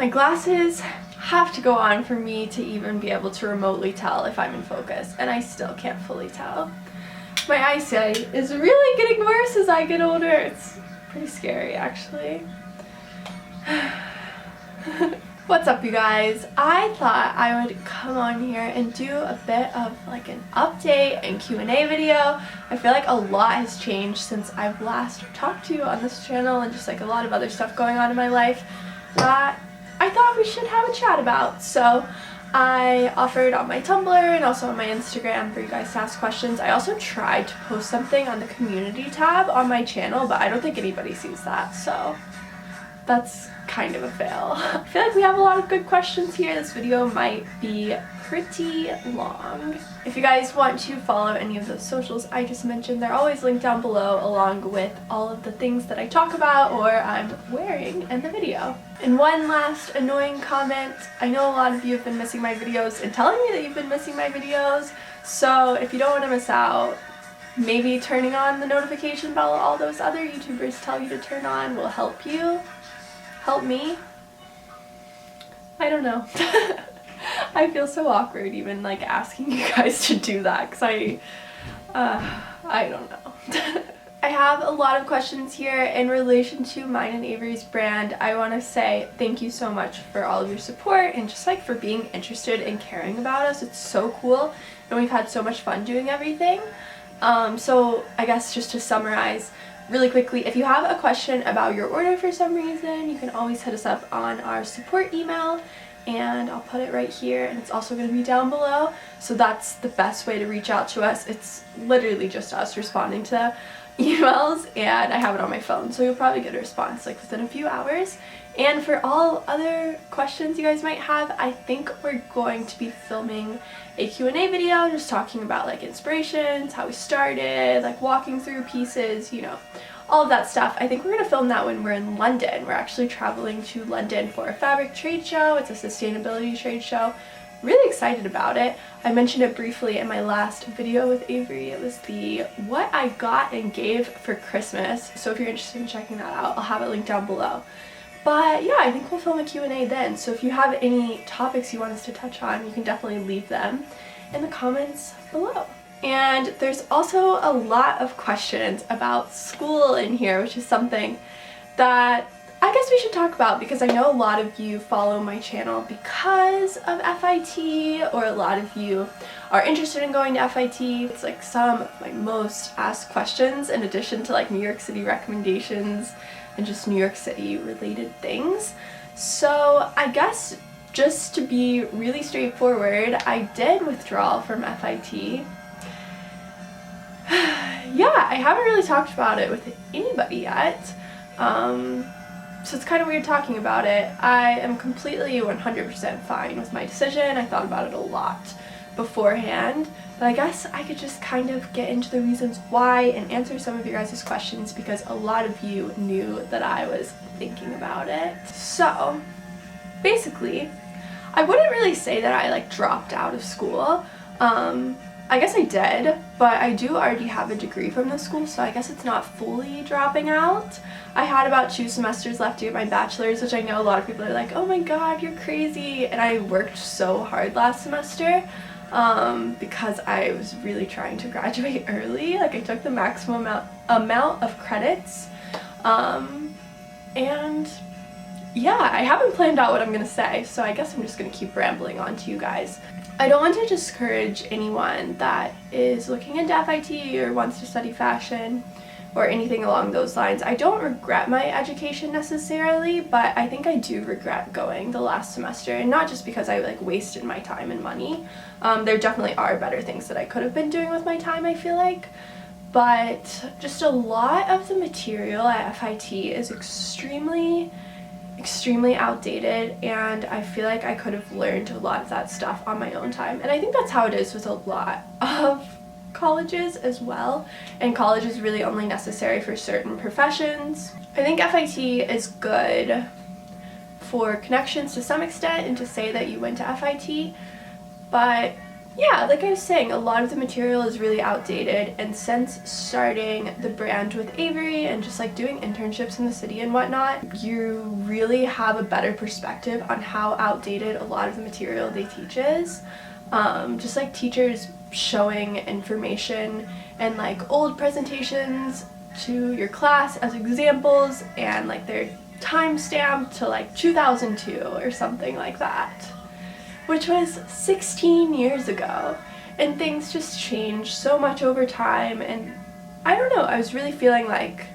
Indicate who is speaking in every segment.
Speaker 1: My glasses have to go on for me to even be able to remotely tell if I'm in focus, and I still can't fully tell. My eyesight is really getting worse as I get older. It's pretty scary, actually. What's up, you guys? I thought I would come on here and do a bit of like an update and Q&A video. I feel like a lot has changed since I've last talked to you on this channel, and just like a lot of other stuff going on in my life that I thought we should have a chat about. So I offered on my Tumblr and also on my Instagram for you guys to ask questions. I also tried to post something on the community tab on my channel, but I don't think anybody sees that, so that's kind of a fail. I feel like we have a lot of good questions here. This video might be pretty long. If you guys want to follow any of those socials I just mentioned, they're always linked down below, along with all of the things that I talk about or I'm wearing in the video. And one last annoying comment. I know a lot of you have been missing my videos and telling me that you've been missing my videos, so if you don't want to miss out, maybe turning on the notification bell all those other YouTubers tell you to turn on will help you. Help me? I don't know. I feel so awkward even like asking you guys to do that, because I don't know. I have a lot of questions here in relation to mine and Avery's brand. I want to say thank you so much for all of your support and just like for being interested and caring about us. It's so cool, and we've had so much fun doing everything. So I guess just to summarize really quickly, if you have a question about your order for some reason, you can always hit us up on our support email, and I'll put it right here, and it's also going to be down below. So that's the best way to reach out to us. It's literally just us responding to emails, and I have it on my phone, so you'll probably get a response like within a few hours. And for all other questions you guys might have, I think we're going to be filming a Q&A video just talking about like inspirations, how we started, like walking through pieces, you know, all of that stuff. I think we're going to film that when we're in London. We're actually traveling to London for a fabric trade show. It's a sustainability trade show. Really excited about it. I mentioned it briefly in my last video with Avery. It was the what I got and gave for Christmas. So if you're interested in checking that out, I'll have it linked down below. But yeah, I think we'll film a Q&A then. So if you have any topics you want us to touch on, you can definitely leave them in the comments below. And there's also a lot of questions about school in here, which is something that I guess we should talk about, because I know a lot of you follow my channel because of FIT, or a lot of you are interested in going to FIT. It's like some of my most asked questions, in addition to like New York City recommendations and just New York City related things. So I guess just to be really straightforward, I did withdraw from FIT. Yeah, I haven't really talked about it with anybody yet. So it's kind of weird talking about it. I am completely 100% fine with my decision. I thought about it a lot beforehand, but I guess I could just kind of get into the reasons why and answer some of your guys' questions, because a lot of you knew that I was thinking about it. So basically, I wouldn't really say that I like dropped out of school. I guess I did, but I do already have a degree from this school, so I guess it's not fully dropping out. I had about 2 semesters left to get my bachelor's, which I know a lot of people are like, oh my god, you're crazy, and I worked so hard last semester because I was really trying to graduate early. Like I took the maximum amount of credits, and yeah, I haven't planned out what I'm gonna say, so I guess I'm just gonna keep rambling on to you guys. I don't want to discourage anyone that is looking into FIT or wants to study fashion or anything along those lines. I don't regret my education necessarily, but I think I do regret going the last semester, and not just because I like wasted my time and money. There definitely are better things that I could have been doing with my time, I feel like, but just a lot of the material at FIT is extremely outdated, and I feel like I could have learned a lot of that stuff on my own time. And I think that's how it is with a lot of colleges as well, and college is really only necessary for certain professions. I think FIT is good for connections to some extent, and to say that you went to FIT, but yeah, like I was saying, a lot of the material is really outdated, and since starting the brand with Avery and just like doing internships in the city and whatnot, you really have a better perspective on how outdated a lot of the material they teach is. Just like teachers showing information and like old presentations to your class as examples, and like they're time-stamped to like 2002 or something like that, which was 16 years ago, and things just changed so much over time. And I don't know, I was really feeling like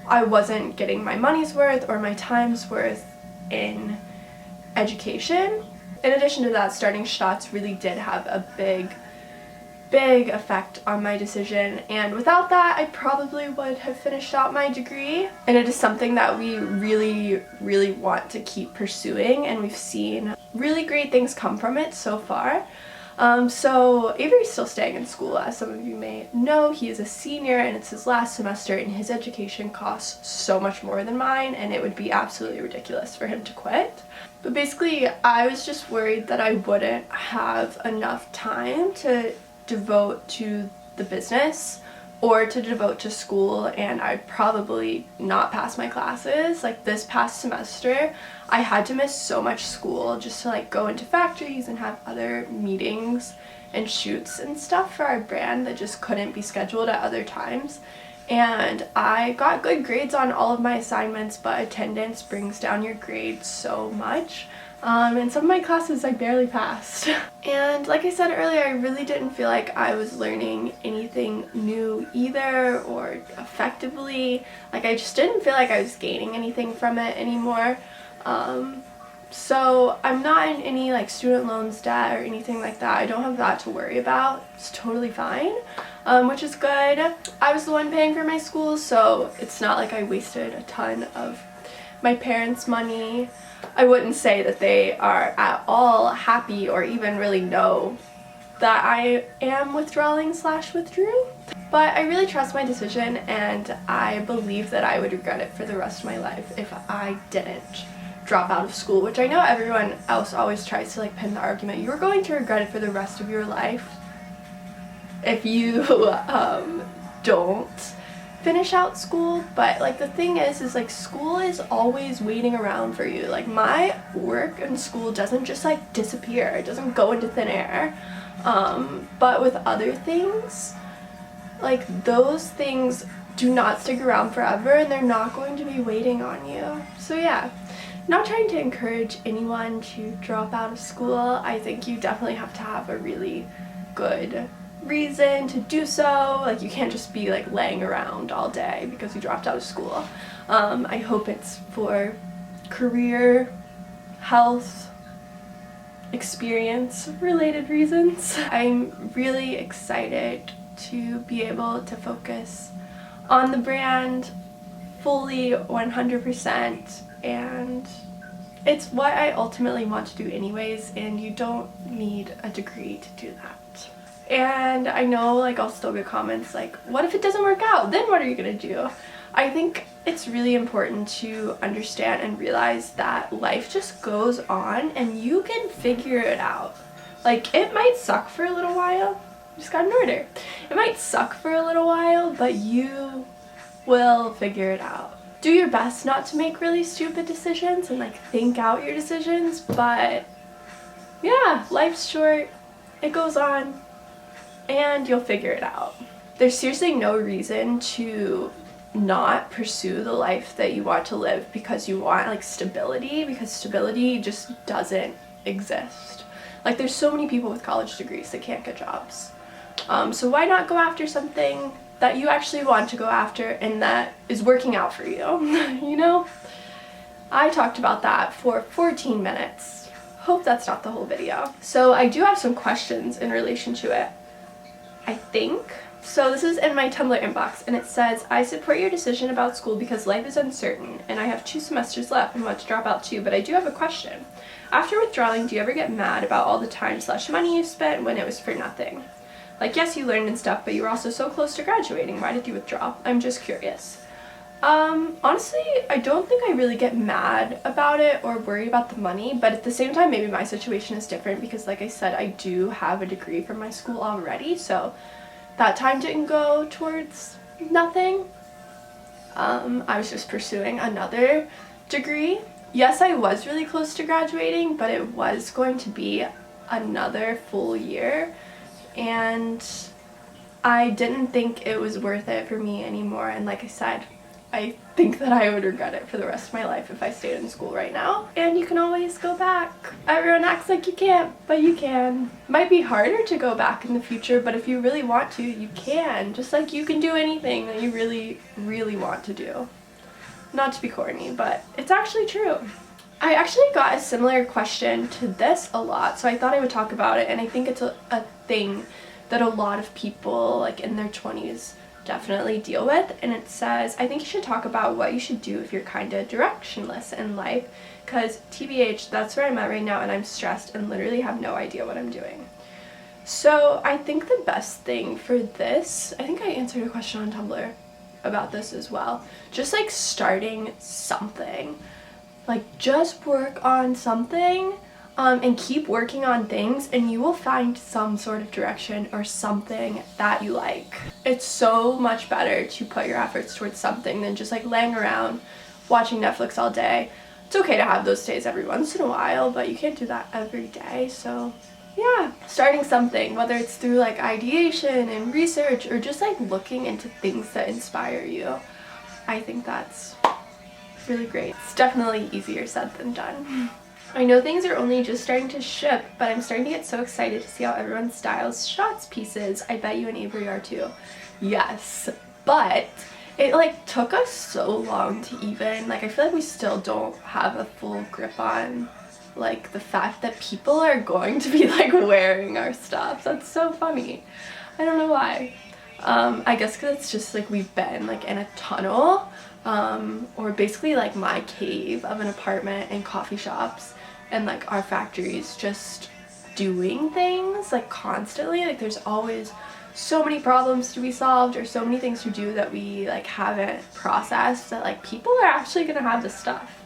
Speaker 1: I wasn't getting my money's worth or my time's worth in education. In addition to that, starting Staats really did have a big effect on my decision, and without that I probably would have finished out my degree. And it is something that we really want to keep pursuing, and we've seen really great things come from it so far. So Avery's still staying in school, as some of you may know. He is a senior and it's his last semester, and his education costs so much more than mine, and it would be absolutely ridiculous for him to quit. But basically I was just worried that I wouldn't have enough time to devote to the business or to devote to school, and I'd probably not pass my classes. Like this past semester I had to miss so much school just to like go into factories and have other meetings and shoots and stuff for our brand that just couldn't be scheduled at other times. And I got good grades on all of my assignments, but attendance brings down your grades so much. And some of my classes I barely passed. And like I said earlier, I really didn't feel like I was learning anything new either, or effectively. Like I just didn't feel like I was gaining anything from it anymore. So I'm not in any like student loans debt or anything like that. I don't have that to worry about. It's totally fine, which is good. I was the one paying for my school, so it's not like I wasted a ton of my parents' money. I wouldn't say that they are at all happy or even really know that I am withdrew, but I really trust my decision, and I believe that I would regret it for the rest of my life if I didn't drop out of school, which I know everyone else always tries to like pin the argument, you're going to regret it for the rest of your life if you don't finish out school. But like the thing is like school is always waiting around for you. Like my work and school doesn't just like disappear, it doesn't go into thin air. But with other things, like those things do not stick around forever, and they're not going to be waiting on you. So yeah, not trying to encourage anyone to drop out of school. I think you definitely have to have a really good reason to do so. Like you can't just be like laying around all day because you dropped out of school. I hope it's for career, health, experience related reasons. I'm really excited to be able to focus on the brand fully 100%, and it's what I ultimately want to do anyways, and you don't need a degree to do that. And I know like I'll still get comments like, what if it doesn't work out? Then what are you gonna do? I think it's really important to understand and realize that life just goes on and you can figure it out. Like it might suck for a little while. Just got an order. It might suck for a little while, but you will figure it out. Do your best not to make really stupid decisions and like think out your decisions, but yeah, life's short, it goes on, and you'll figure it out. There's seriously no reason to not pursue the life that you want to live because you want like stability, because stability just doesn't exist. Like there's so many people with college degrees that can't get jobs. So why not go after something that you actually want to go after and that is working out for you, you know? I talked about that for 14 minutes. Hope that's not the whole video. So I do have some questions in relation to it, I think. So this is in my Tumblr inbox, and it says, I support your decision about school because life is uncertain and I have 2 semesters left and want to drop out too, but I do have a question. After withdrawing, do you ever get mad about all the time/money you spent when it was for nothing? Like, yes, you learned and stuff, but you were also so close to graduating. Why did you withdraw? I'm just curious. Honestly, I don't think I really get mad about it or worry about the money, but at the same time, maybe my situation is different because, like I said, I do have a degree from my school already, so that time didn't go towards nothing. I was just pursuing another degree. Yes, I was really close to graduating, but it was going to be another full year, and I didn't think it was worth it for me anymore. And like I said, I think that I would regret it for the rest of my life if I stayed in school right now. And you can always go back. Everyone acts like you can't, but you can. Might be harder to go back in the future, but if you really want to, you can. Just like you can do anything that you really, really want to do. Not to be corny, but it's actually true. I actually got a similar question to this a lot, so I thought I would talk about it, and I think it's a thing that a lot of people like in their 20s definitely deal with. And it says, I think you should talk about what you should do if you're kind of directionless in life, because TBH, that's where I'm at right now, and I'm stressed and literally have no idea what I'm doing. So I think the best thing for this, I think I answered a question on Tumblr about this as well, just like starting something. Like just work on something and keep working on things, and you will find some sort of direction or something that you like. It's so much better to put your efforts towards something than just like laying around watching Netflix all day. It's okay to have those days every once in a while, but you can't do that every day. So yeah, starting something, whether it's through like ideation and research or just like looking into things that inspire you, I think that's really great. It's definitely easier said than done. I know things are only just starting to ship, but I'm starting to get so excited to see how everyone styles shots pieces. I bet you and Avery are too. Yes, but it like took us so long to even, like I feel like we still don't have a full grip on like the fact that people are going to be like wearing our stuff. That's so funny. I don't know why. I guess because it's just like we've been like in a tunnel or basically like my cave of an apartment and coffee shops and like our factories, just doing things like constantly. Like there's always so many problems to be solved or so many things to do that we like haven't processed, that like people are actually gonna have this stuff.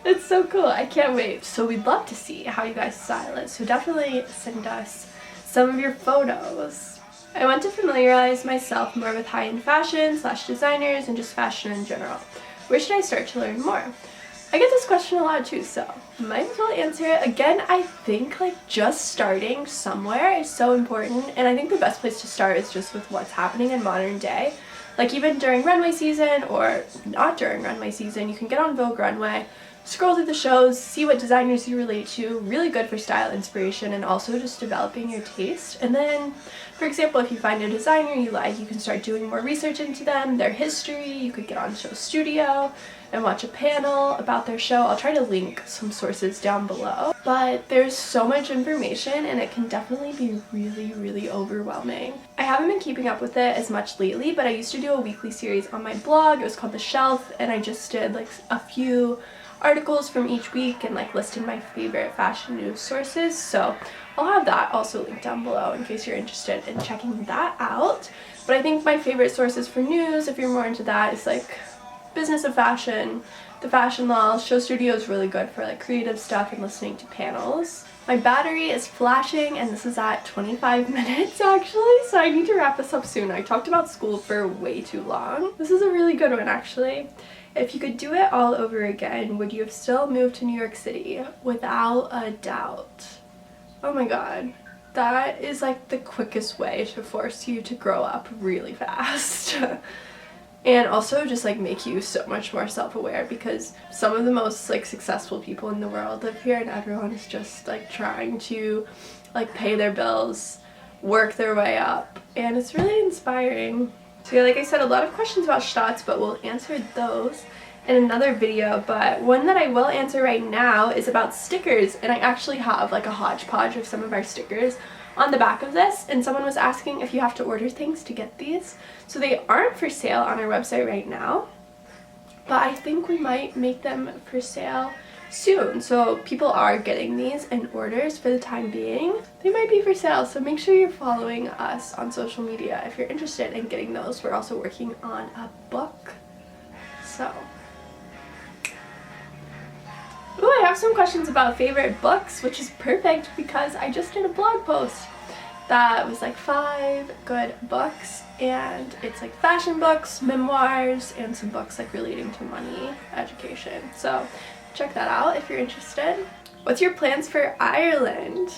Speaker 1: It's so cool. I can't wait. So we'd love to see how you guys style it, so definitely send us some of your photos. I want to familiarize myself more with high-end fashion / designers and just fashion in general. Where should I start to learn more? I get this question a lot too, so might as well answer it. Again, I think like just starting somewhere is so important, and I think the best place to start is just with what's happening in modern day. Like even during runway season or not during runway season, you can get on Vogue Runway, scroll through the shows, see what designers you relate to, really good for style inspiration and also just developing your taste. And then, for example, if you find a designer you like, you can start doing more research into them, their history. You could get on Show Studio and watch a panel about their show. I'll try to link some sources down below. But there's so much information and it can definitely be really, really overwhelming. I haven't been keeping up with it as much lately, but I used to do a weekly series on my blog. It was called The Shelf, and I just did like a few articles from each week and like listed my favorite fashion news sources. So I'll have that also linked down below in case you're interested in checking that out. But I think my favorite sources for news, if you're more into that, is like Business of Fashion, The Fashion Law. Show Studio is really good for like creative stuff and listening to panels. My battery is flashing and this is at 25 minutes actually, so I need to wrap this up soon. I talked about school for way too long. This is a really good one actually. If you could do it all over again, would you have still moved to New York City? Without a doubt. Oh my god. That is like the quickest way to force you to grow up really fast. And also just like make you so much more self-aware, because some of the most like successful people in the world live here and everyone is just like trying to like pay their bills, work their way up, and it's really inspiring. So yeah, like I said, a lot of questions about Staats, but we'll answer those in another video. But one that I will answer right now is about stickers, and I actually have like a hodgepodge of some of our stickers on the back of this, and someone was asking if you have to order things to get these. So they aren't for sale on our website right now, but I think we might make them for sale soon. So people are getting these in orders for the time being. They might be for sale, so make sure you're following us on social media if you're interested in getting those. We're also working on a book So, ooh, I have some questions about favorite books, which is perfect because I just did a blog post that was like 5 good books, and it's like fashion books, memoirs, and some books like relating to money, education. So check that out if you're interested. What's your plans for Ireland?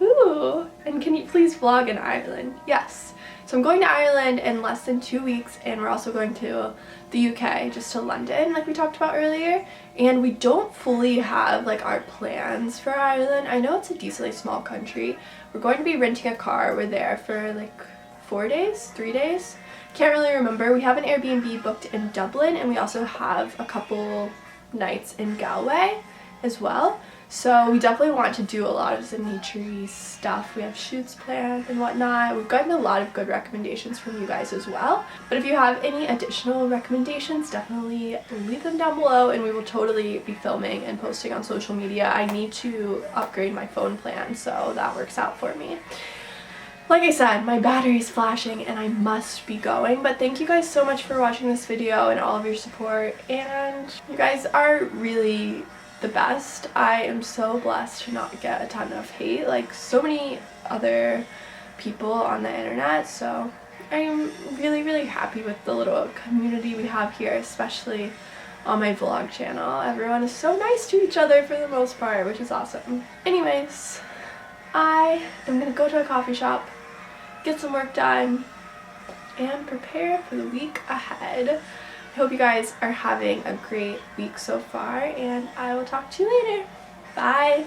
Speaker 1: Ooh, and can you please vlog in Ireland? Yes. So I'm going to Ireland in less than 2 weeks, and we're also going to the UK, just to London, like we talked about earlier. And we don't fully have like our plans for Ireland. I know it's a decently small country. We're going to be renting a car. We're there for like 4 days, 3 days. Can't really remember. We have an Airbnb booked in Dublin, and we also have a couple nights in Galway as well. So we definitely want to do a lot of the nature-y stuff. We have shoots planned and whatnot. We've gotten a lot of good recommendations from you guys as well. But if you have any additional recommendations, definitely leave them down below, and we will totally be filming and posting on social media. I need to upgrade my phone plan, so that works out for me. Like I said, my battery's flashing and I must be going, but thank you guys so much for watching this video and all of your support, and you guys are really the best. I am so blessed to not get a ton of hate like so many other people on the internet, so I'm really happy with the little community we have here, especially on my vlog channel. Everyone is so nice to each other for the most part, which is awesome. Anyways, I am gonna go to a coffee shop, get some work done, and prepare for the week ahead. I hope you guys are having a great week so far, and I will talk to you later. Bye!